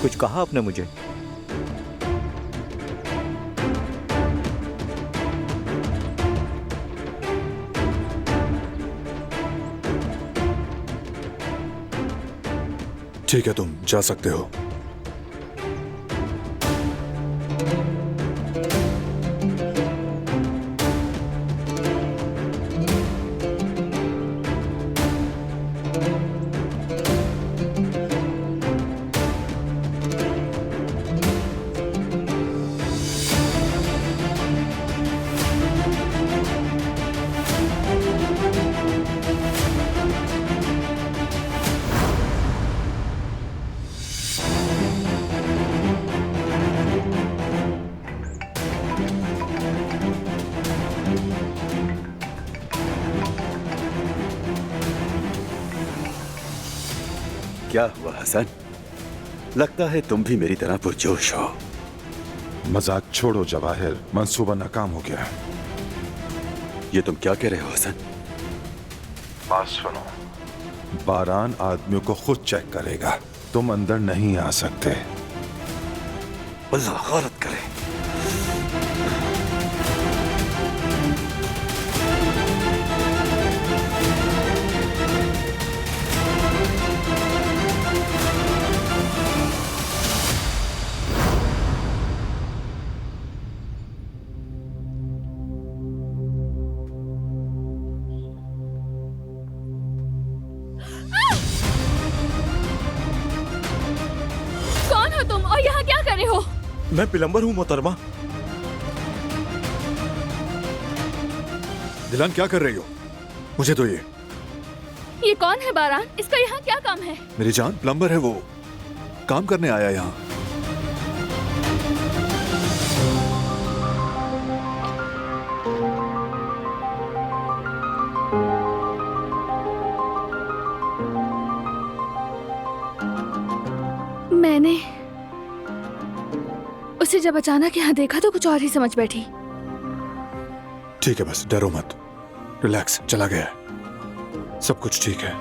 कुछ कहा आपने मुझे? ठीक है, तुम जा सकते हो। क्या हुआ हसन? लगता है तुम भी मेरी तरह पुरजोश हो। मजाक छोड़ो जवाहिर, मंसूबा नाकाम हो गया। ये तुम क्या कह रहे हो हसन? बात सुनो, बारान आदमियों को खुद चेक करेगा, तुम अंदर नहीं आ सकते। अल्लाह गलत करे। कौन हो तुम और यहाँ क्या कर रहे हो? मैं प्लम्बर हूँ मोहतरमा। दिलान, क्या कर रही हो? मुझे तो ये कौन है बारान? इसका यहाँ क्या काम है? मेरी जान प्लम्बर है, वो काम करने आया यहाँ। मैंने उसे जब अचानक यहाँ देखा तो कुछ और ही समझ बैठी। ठीक है, बस डरो मत, रिलैक्स, चला गया है, सब कुछ ठीक है।